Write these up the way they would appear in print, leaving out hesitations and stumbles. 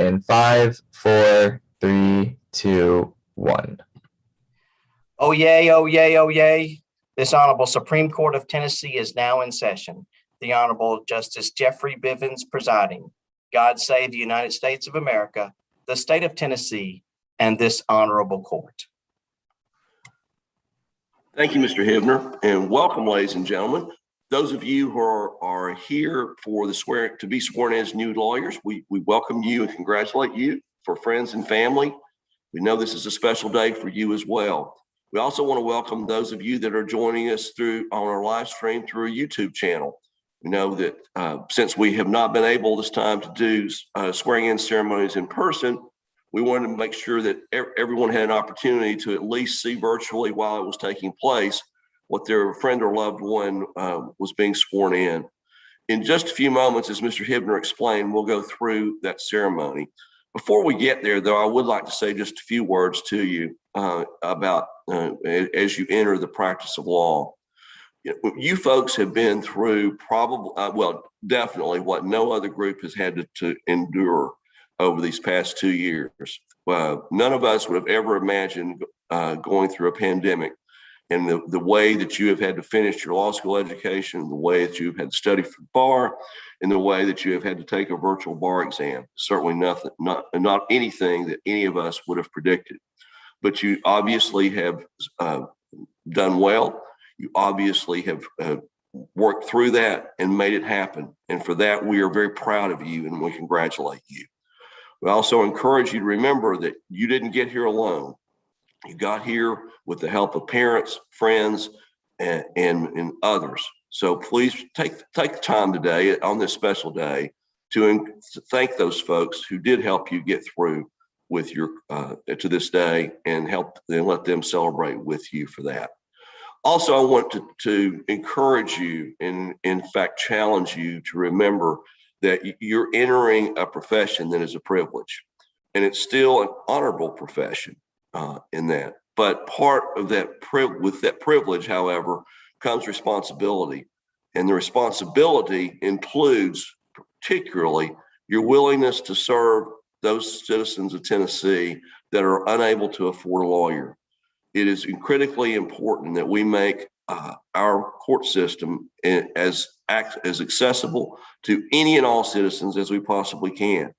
in 5, 4, 3, 2, 1. Oh, yay, oh, yay, oh, yay. This Honorable Supreme Court of Tennessee is now in session. The Honorable Justice Jeffrey Bivins presiding. God save the United States of America, the state of Tennessee, and this honorable court. Thank you, Mr. Hibner, and welcome, ladies and gentlemen. Those of you who are here for to be sworn as new lawyers, we welcome you and congratulate you. For friends and family, we know this is a special day for you as well. We also want to welcome those of you that are joining us on our live stream through a YouTube channel. We know that since we have not been able this time to do swearing in ceremonies in person, we wanted to make sure that everyone had an opportunity to at least see virtually while it was taking place what their friend or loved one was being sworn in. In just a few moments, as Mr. Hibner explained, we'll go through that ceremony. Before we get there, though, I would like to say just a few words to you about as you enter the practice of law. You folks have been through definitely what no other group has had to endure over these past 2 years. None of us would have ever imagined going through a pandemic and the way that you have had to finish your law school education, the way that you've had to study for the bar, and the way that you have had to take a virtual bar exam. Certainly not anything that any of us would have predicted. But you obviously have done well. You obviously have worked through that and made it happen. And for that, we are very proud of you and we congratulate you. We also encourage you to remember that you didn't get here alone. You got here with the help of parents, friends, and others. So please take the time today on this special day to thank those folks who did help you get through with your to this day and let them celebrate with you for that. Also, I want to encourage you and in fact challenge you to remember that you're entering a profession that is a privilege, and it's still an honorable profession in that. But part of that with that privilege, however, comes responsibility, and the responsibility includes particularly your willingness to serve those citizens of Tennessee that are unable to afford a lawyer. It is critically important that we make our court system as accessible to any and all citizens as we possibly can.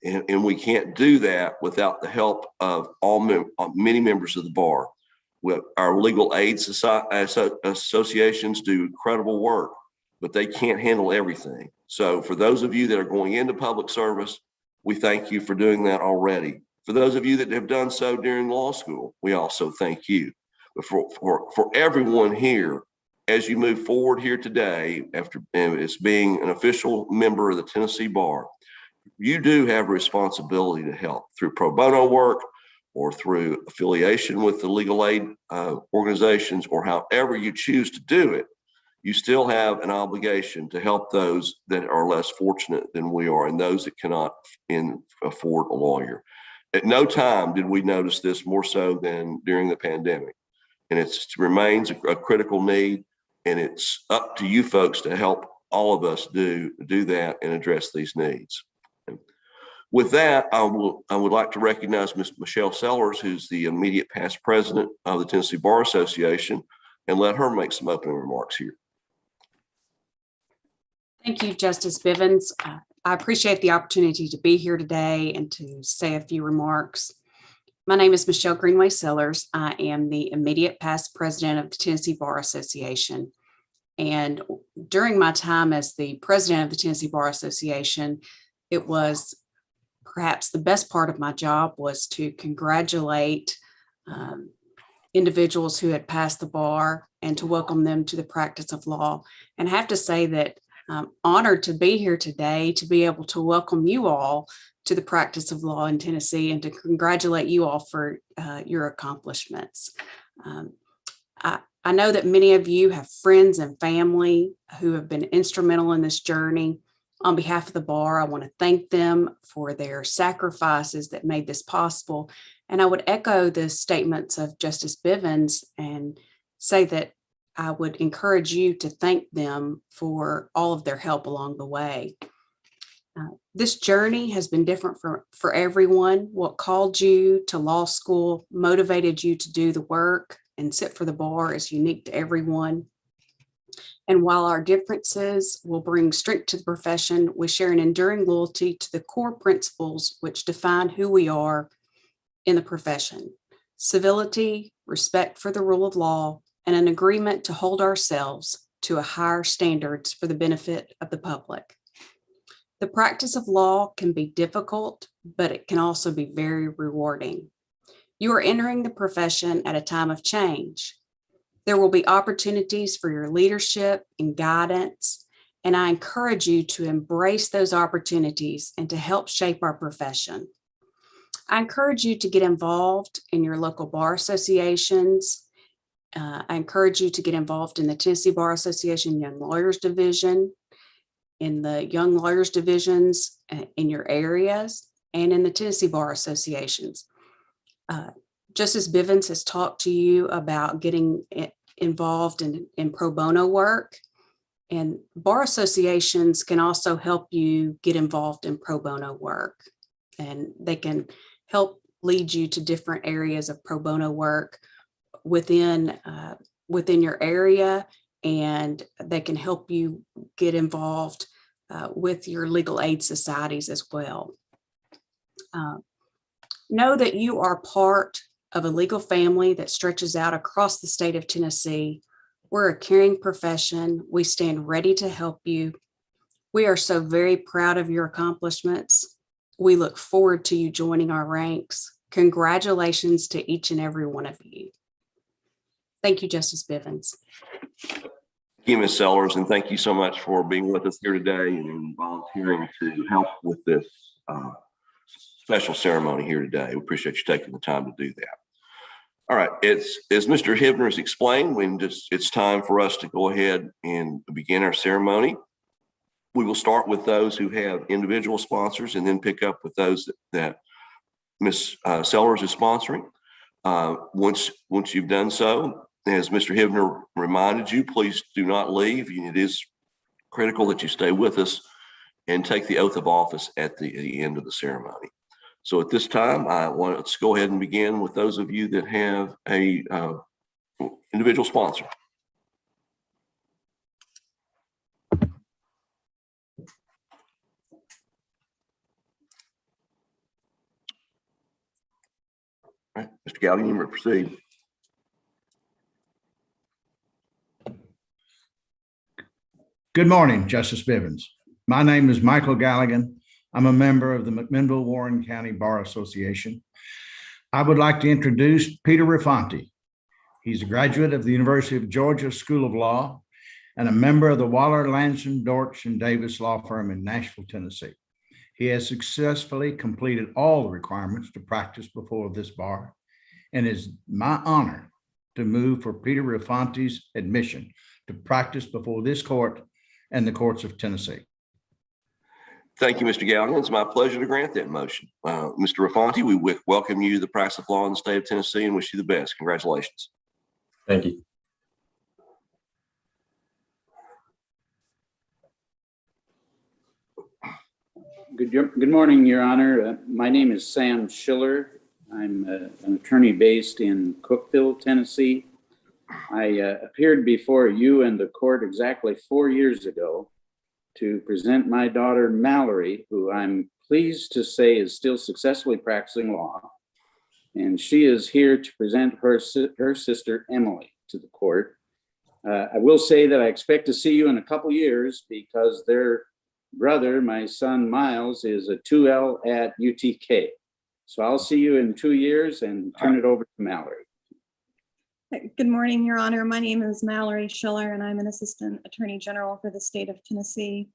And we can't do that without the help of many members of the bar. Our legal aid associations do incredible work, but they can't handle everything. So for those of you that are going into public service, we thank you for doing that already. For those of you that have done so during law school, we also thank you. But for everyone here, as you move forward here today, after as being an official member of the Tennessee Bar, you do have a responsibility to help through pro bono work or through affiliation with the legal aid organizations, or however you choose to do it. You still have an obligation to help those that are less fortunate than we are and those that cannot afford a lawyer. At no time did we notice this more so than during the pandemic. And it remains a critical need, and it's up to you folks to help all of us do that and address these needs. With that, I would like to recognize Ms. Michelle Sellers, who's the immediate past president of the Tennessee Bar Association, and let her make some opening remarks here. Thank you, Justice Bivins. I appreciate the opportunity to be here today and to say a few remarks. My name is Michelle Greenway Sellers. I am the immediate past president of the Tennessee Bar Association. And during my time as the president of the Tennessee Bar Association, it was perhaps the best part of my job was to congratulate individuals who had passed the bar and to welcome them to the practice of law. And I have to say that I'm honored to be here today to be able to welcome you all to the practice of law in Tennessee and to congratulate you all for your accomplishments. I know that many of you have friends and family who have been instrumental in this journey. On behalf of the bar, I want to thank them for their sacrifices that made this possible. And I would echo the statements of Justice Bivins and say that I would encourage you to thank them for all of their help along the way. This journey has been different for everyone. What called you to law school, motivated you to do the work and sit for the bar is unique to everyone. And while our differences will bring strength to the profession, we share an enduring loyalty to the core principles which define who we are in the profession: civility, respect for the rule of law, and an agreement to hold ourselves to a higher standards for the benefit of the public. The practice of law can be difficult, but it can also be very rewarding. You are entering the profession at a time of change. There will be opportunities for your leadership and guidance, and I encourage you to embrace those opportunities and to help shape our profession. I encourage you to get involved in your local bar associations. I encourage you to get involved in the Tennessee Bar Association Young Lawyers Division, in the Young Lawyers Divisions in your areas, and in the Tennessee Bar Associations. Justice Bivins has talked to you about getting involved in pro bono work, and bar associations can also help you get involved in pro bono work, and they can help lead you to different areas of pro bono work within your area, and they can help you get involved with your legal aid societies as well. Know that you are part of a legal family that stretches out across the state of Tennessee. We're a caring profession. We stand ready to help you. We are so very proud of your accomplishments. We look forward to you joining our ranks. Congratulations to each and every one of you. Thank you, Justice Bivins. Thank you, Ms. Sellers, and thank you so much for being with us here today and volunteering to help with this special ceremony here today. We appreciate you taking the time to do that. All right, as Mr. Hibner has explained, it's time for us to go ahead and begin our ceremony. We will start with those who have individual sponsors and then pick up with those that Ms. Sellers is sponsoring. Once you've done so, as Mr. Hibner reminded you, please do not leave. It is critical that you stay with us and take the oath of office at the end of the ceremony. So at this time, let's go ahead and begin with those of you that have a individual sponsor. All right, Mr. Gallagher, you may proceed. Good morning, Justice Bivins. My name is Michael Gallagher. I'm a member of the McMinnville-Warren County Bar Association. I would like to introduce Peter Raffanti. He's a graduate of the University of Georgia School of Law and a member of the Waller, Lansing, Dortch, and Davis law firm in Nashville, Tennessee. He has successfully completed all the requirements to practice before this bar, and it is my honor to move for Peter Raffanti's admission to practice before this court and the courts of Tennessee. Thank you, Mr. Gallagher. It's my pleasure to grant that motion. Mr. Raffanti, we welcome you to the practice of law in the state of Tennessee and wish you the best. Congratulations. Thank you. Good morning, Your Honor. My name is Sam Schiller. I'm an attorney based in Cookeville, Tennessee. I appeared before you and the court exactly 4 years ago to present my daughter, Mallory, who I'm pleased to say is still successfully practicing law. And she is here to present her sister, Emily, to the court. I will say that I expect to see you in a couple years because their brother, my son, Miles, is a 2L at UTK. So I'll see you in 2 years and turn it over to Mallory. Good morning, Your Honor. My name is Mallory Schiller, and I'm an Assistant Attorney General for the state of Tennessee.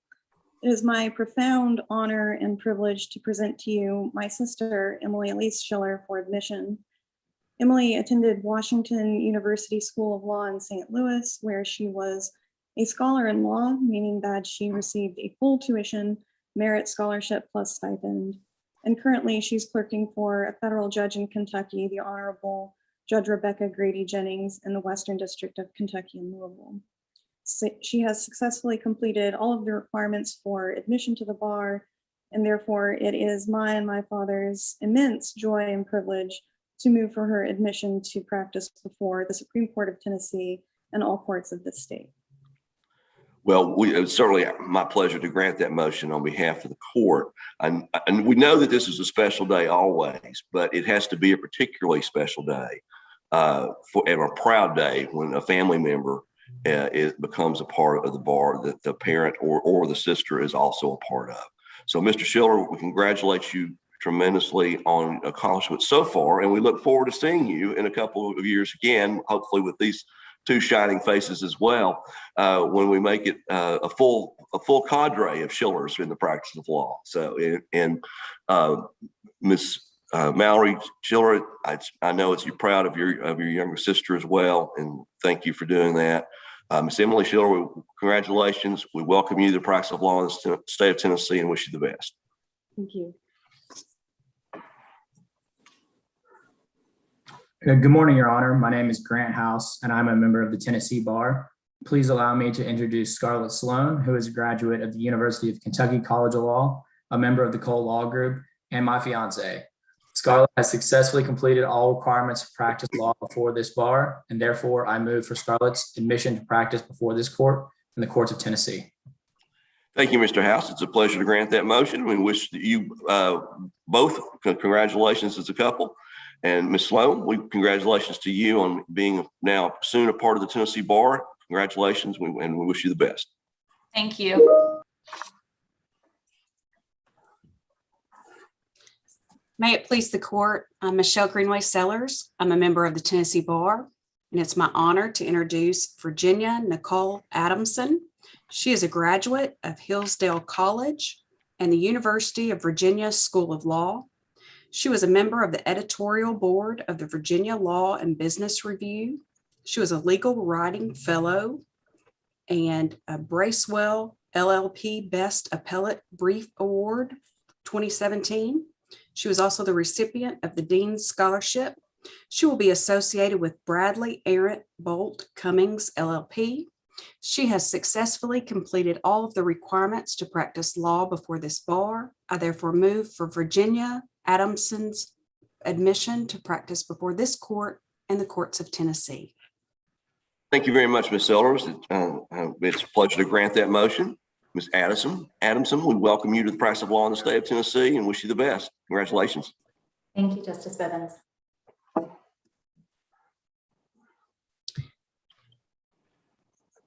It is my profound honor and privilege to present to you my sister, Emily Elise Schiller, for admission. Emily attended Washington University School of Law in St. Louis, where she was a scholar in law, meaning that she received a full tuition, merit scholarship plus stipend. And currently she's clerking for a federal judge in Kentucky, the Honorable Judge Rebecca Grady Jennings in the Western District of Kentucky in Louisville. So she has successfully completed all of the requirements for admission to the bar and therefore it is my and my father's immense joy and privilege to move for her admission to practice before the Supreme Court of Tennessee and all courts of this state. Well, it's certainly my pleasure to grant that motion on behalf of the court. And we know that this is a special day always, but it has to be a particularly special day and a proud day when a family member becomes a part of the bar that the parent or the sister is also a part of. So, Mr. Schiller, we congratulate you tremendously on accomplishments so far, and we look forward to seeing you in a couple of years again, hopefully with these two shining faces as well, when we make it a full cadre of Schillers in the practice of law. So, Miss Mallory Schiller, I know you're proud of your younger sister as well, and thank you for doing that. Miss Emily Schiller, congratulations. We welcome you to the practice of law in the state of Tennessee and wish you the best. Thank you. Good morning, Your Honor. My name is Grant House, and I'm a member of the Tennessee Bar. Please allow me to introduce Scarlett Sloan, who is a graduate of the University of Kentucky College of Law, a member of the Cole Law Group, and my fiance. Scarlett has successfully completed all requirements to practice law before this bar, and therefore I move for Scarlett's admission to practice before this court and the courts of Tennessee. Thank you, Mr. House. It's a pleasure to grant that motion. We wish you both congratulations as a couple. And Ms. Sloan, congratulations to you on being now soon a part of the Tennessee Bar. Congratulations, and we wish you the best. Thank you. May it please the court, I'm Michelle Greenway Sellers. I'm a member of the Tennessee Bar, and it's my honor to introduce Virginia Nicole Adamson. She is a graduate of Hillsdale College and the University of Virginia School of Law. She was a member of the editorial board of the Virginia Law and Business Review. She was a legal writing fellow and a Bracewell LLP Best Appellate Brief Award 2017. She was also the recipient of the Dean's Scholarship. She will be associated with Bradley Arent Bolt Cummings LLP. She has successfully completed all of the requirements to practice law before this bar. I therefore move for Virginia Adamson's admission to practice before this court and the courts of Tennessee. Thank you very much, Ms. Sellers. It's a pleasure to grant that motion. Ms. Adamson, we welcome you to the practice of law in the state of Tennessee and wish you the best. Congratulations. Thank you, Justice Bivins.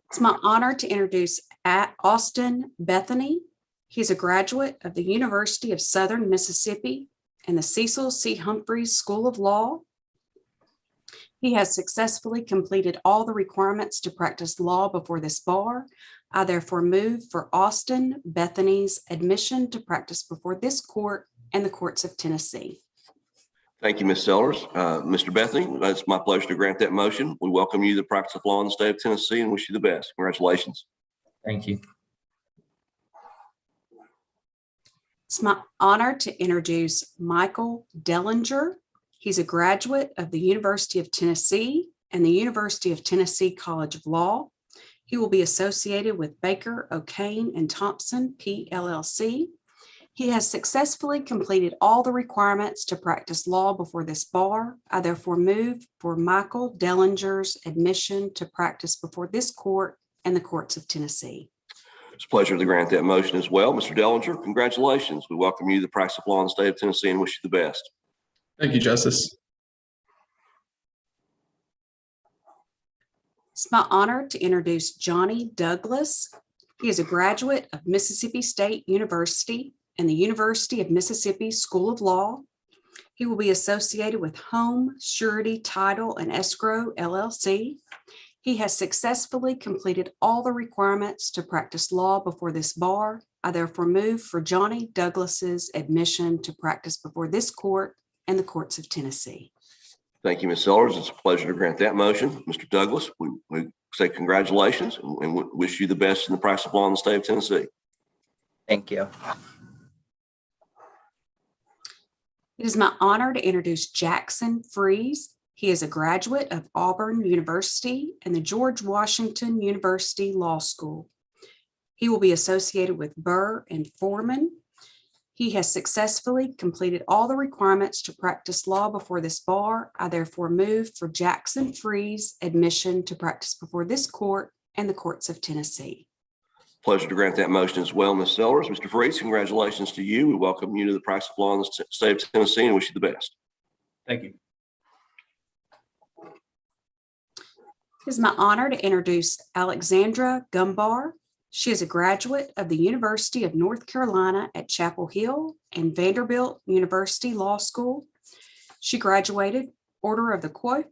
It's my honor to introduce Austin Bethany. He's a graduate of the University of Southern Mississippi and the Cecil C. Humphreys School of Law. He has successfully completed all the requirements to practice law before this bar. I therefore move for Austin Bethany's admission to practice before this court and the courts of Tennessee. Thank you, Ms. Sellers. Mr. Bethany, it's my pleasure to grant that motion. We welcome you to the practice of law in the state of Tennessee and wish you the best. Congratulations. Thank you. It's my honor to introduce Michael Dellinger. He's a graduate of the University of Tennessee and the University of Tennessee College of Law. He will be associated with Baker, O'Kane, and Thompson, PLLC. He has successfully completed all the requirements to practice law before this bar. I therefore move for Michael Dellinger's admission to practice before this court and the courts of Tennessee. It's a pleasure to grant that motion as well. Mr. Dellinger, congratulations. We welcome you to the practice of law in the state of Tennessee and wish you the best. Thank you, Justice. It's my honor to introduce Johnny Douglas. He is a graduate of Mississippi State University and the University of Mississippi School of Law. He will be associated with Home Surety Title and Escrow LLC. He has successfully completed all the requirements to practice law before this bar. I therefore move for Johnny Douglas's admission to practice before this court and the courts of Tennessee. Thank you, Ms. Sellers. It's a pleasure to grant that motion. Mr. Douglas, we say congratulations and wish you the best in the practice of law in the state of Tennessee. Thank you. It is my honor to introduce Jackson Freeze. He is a graduate of Auburn University and the George Washington University Law School. He will be associated with Burr and Foreman. He has successfully completed all the requirements to practice law before this bar. I therefore move for Jackson Freeze admission to practice before this court and the courts of Tennessee. Pleasure to grant that motion as well, Ms. Sellers. Mr. Freeze, congratulations to you. We welcome you to the practice of law in the state of Tennessee and wish you the best. Thank you. It is my honor to introduce Alexandra Gumbar. She is a graduate of the University of North Carolina at Chapel Hill and Vanderbilt University Law School. She graduated Order of the Quote,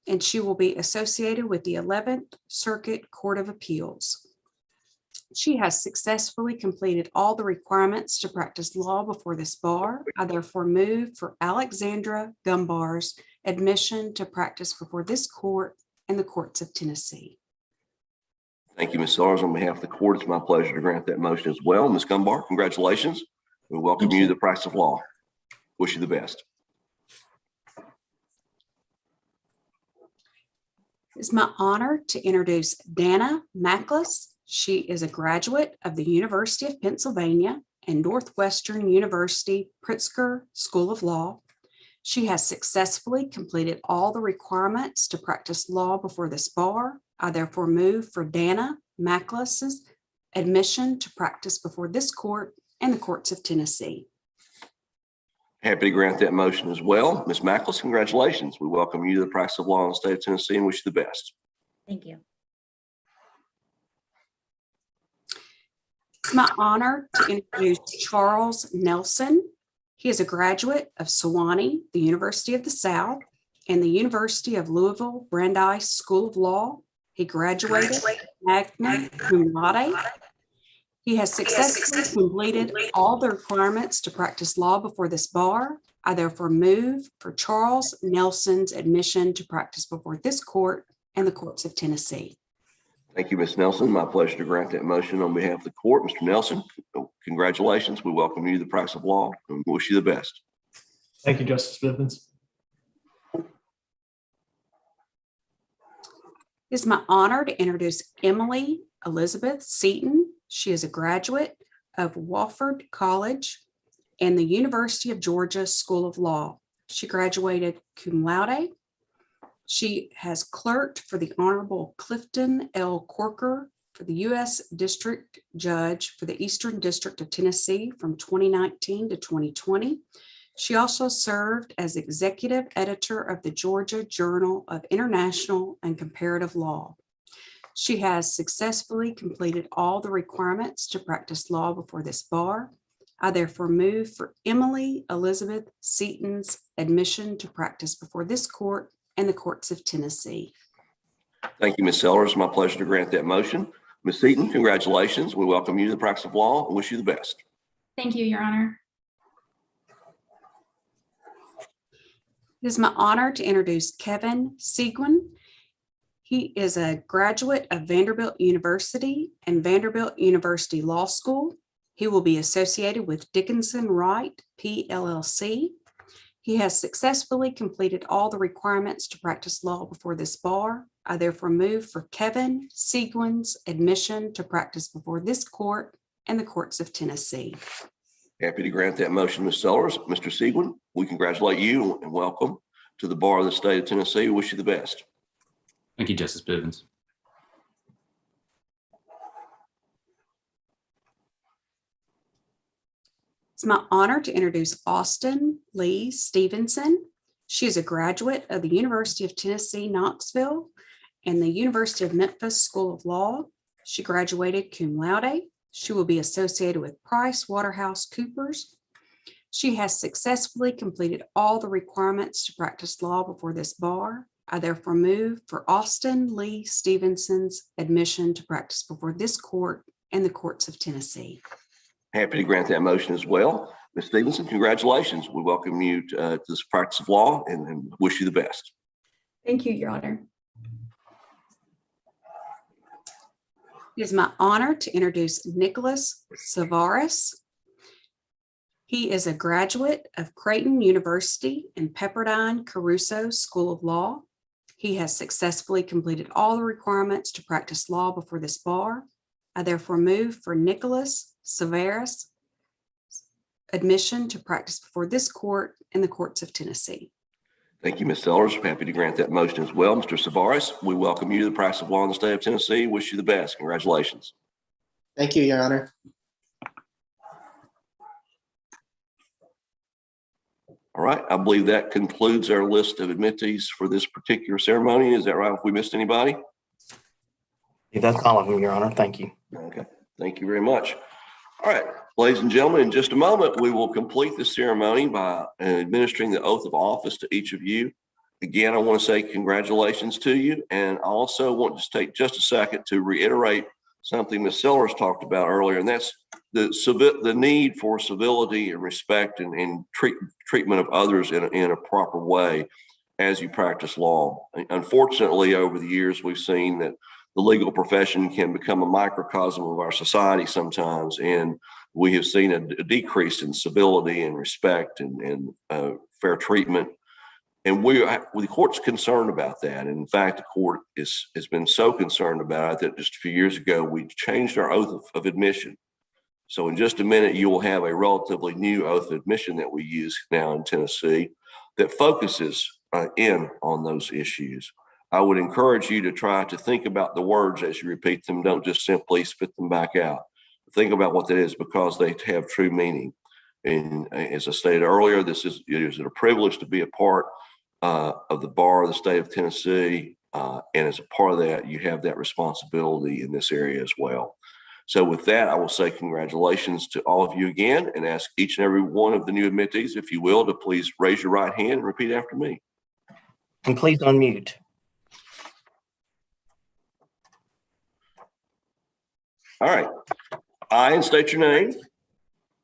and she will be associated with the 11th Circuit Court of Appeals. She has successfully completed all the requirements to practice law before this bar. I therefore move for Alexandra Gumbar's admission to practice before this court and the courts of Tennessee. Thank you, Ms. Sellers. On behalf of the court, it's my pleasure to grant that motion as well. Ms. Gumbar, congratulations. We welcome you to the practice of law. Wish you the best. It's my honor to introduce Dana Mackles. She is a graduate of the University of Pennsylvania and Northwestern University Pritzker School of Law. She has successfully completed all the requirements to practice law before this bar. I therefore move for Dana Mackles' admission to practice before this court and the courts of Tennessee. Happy to grant that motion as well. Ms. Mackles, congratulations. We welcome you to the practice of law in the state of Tennessee and wish you the best. Thank you. It's my honor to introduce Charles Nelson. He is a graduate of Sewanee, the University of the South, and the University of Louisville Brandeis School of Law. He graduated magna cum laude. He has successfully completed all the requirements to practice law before this bar. I therefore move for Charles Nelson's admission to practice before this court and the courts of Tennessee. Thank you, Ms. Nelson. My pleasure to grant that motion on behalf of the court. Mr. Nelson, congratulations. We welcome you to the practice of law and wish you the best. Thank you, Justice Bivins. It's my honor to introduce Emily Elizabeth Seaton. She is a graduate of Wofford College and the University of Georgia School of Law. She graduated cum laude. She has clerked for the Honorable Clifton L. Corker for the U.S. District Judge for the Eastern District of Tennessee from 2019 to 2020. She also served as executive editor of the Georgia Journal of International and Comparative Law. She has successfully completed all the requirements to practice law before this bar. I therefore move for Emily Elizabeth Seaton's admission to practice before this court and the courts of Tennessee. Thank you, Ms. Sellers. It's my pleasure to grant that motion. Ms. Seaton, congratulations. We welcome you to the practice of law and wish you the best. Thank you, Your Honor. It is my honor to introduce Kevin Seguin. He is a graduate of Vanderbilt University and Vanderbilt University Law School. He will be associated with Dickinson Wright, PLLC. He has successfully completed all the requirements to practice law before this bar. I therefore move for Kevin Seguin's admission to practice before this court and the courts of Tennessee. Happy to grant that motion, Ms. Sellers. Mr. Seguin, we congratulate you and welcome to the bar of the state of Tennessee. We wish you the best. Thank you, Justice Bivins. It's my honor to introduce Austin Lee Stevenson. She is a graduate of the University of Tennessee, Knoxville, and the University of Memphis School of Law. She graduated cum laude. She will be associated with PricewaterhouseCoopers. She has successfully completed all the requirements to practice law before this bar. I therefore move for Austin Lee Stevenson's admission to practice before this court and the courts of Tennessee. Happy to grant that motion as well. Ms. Stevenson, congratulations. We welcome you to this practice of law and wish you the best. Thank you, Your Honor. It is my honor to introduce Nicholas Savaras. He is a graduate of Creighton University and Pepperdine Caruso School of Law. He has successfully completed all the requirements to practice law before this bar. I therefore move for Nicholas Savaras' admission to practice before this court and the courts of Tennessee. Thank you, Ms. Sellers. Happy to grant that motion as well. Mr. Savaras, we welcome you to the practice of law in the state of Tennessee. Wish you the best. Congratulations. Thank you, Your Honor. All right, I believe that concludes our list of admittees for this particular ceremony. Is that right? If we missed anybody? Yeah, that's all of them, Your Honor. Thank you. Okay, thank you very much. All right, ladies and gentlemen, in just a moment, we will complete the ceremony by administering the oath of office to each of you. Again, I want to say congratulations to you. And I also want to take just a second to reiterate something Ms. Sellers talked about earlier, and that's the need for civility and respect and treatment of others in a proper way as you practice law. Unfortunately, over the years, we've seen that the legal profession can become a microcosm of our society sometimes, and we have seen a decrease in civility and respect and fair treatment. And the court's concerned about that. And in fact, the court has been so concerned about it that just a few years ago, we changed our oath of admission. So in just a minute, you will have a relatively new oath of admission that we use now in Tennessee that focuses in on those issues. I would encourage you to try to think about the words as you repeat them. Don't just simply spit them back out. Think about what that is, because they have true meaning. And as I stated earlier, it is a privilege to be a part of the bar of the state of Tennessee. And as a part of that, you have that responsibility in this area as well. So with that, I will say congratulations to all of you again, and ask each and every one of the new admittees, if you will, to please raise your right hand and repeat after me. And please unmute. All right. I, and state your name,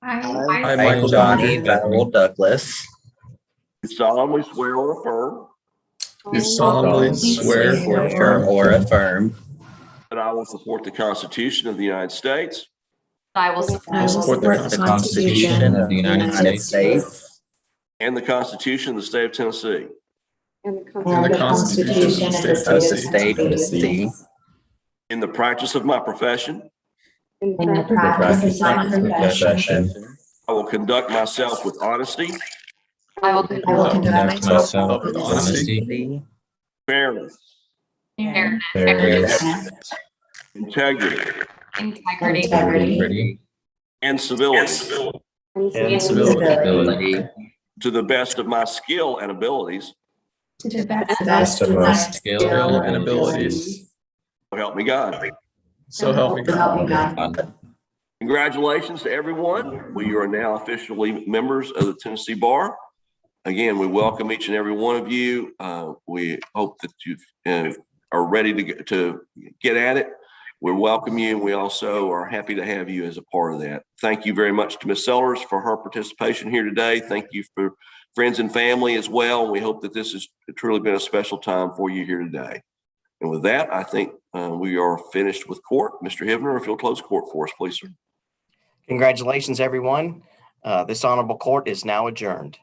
I, Michael Douglas, solemnly swear or affirm do solemnly swear or affirm that I will support the Constitution of the United States I will support the Constitution of the United States and the Constitution of the state of Tennessee, and the Constitution of the state of Tennessee, in the practice of my profession. in the practice of my profession. I will conduct myself with honesty, I will Conduct myself with honesty, fairness, fairness, integrity, integrity, and civility, to the best of my skill and abilities. to the best best of my skill and abilities. So help me God. So help me God. Congratulations to everyone. We are now officially members of the Tennessee Bar. Again, we welcome each and every one of you. We hope that you are ready to get at it. We welcome you, and we also are happy to have you as a part of that. Thank you very much to Ms. Sellers for her participation here today. Thank you for friends and family as well. We hope that this has truly been a special time for you here today. And with that, I think we are finished with court. Mr. Hivner, if you'll close court for us, please, sir. Congratulations, everyone. This honorable court is now adjourned.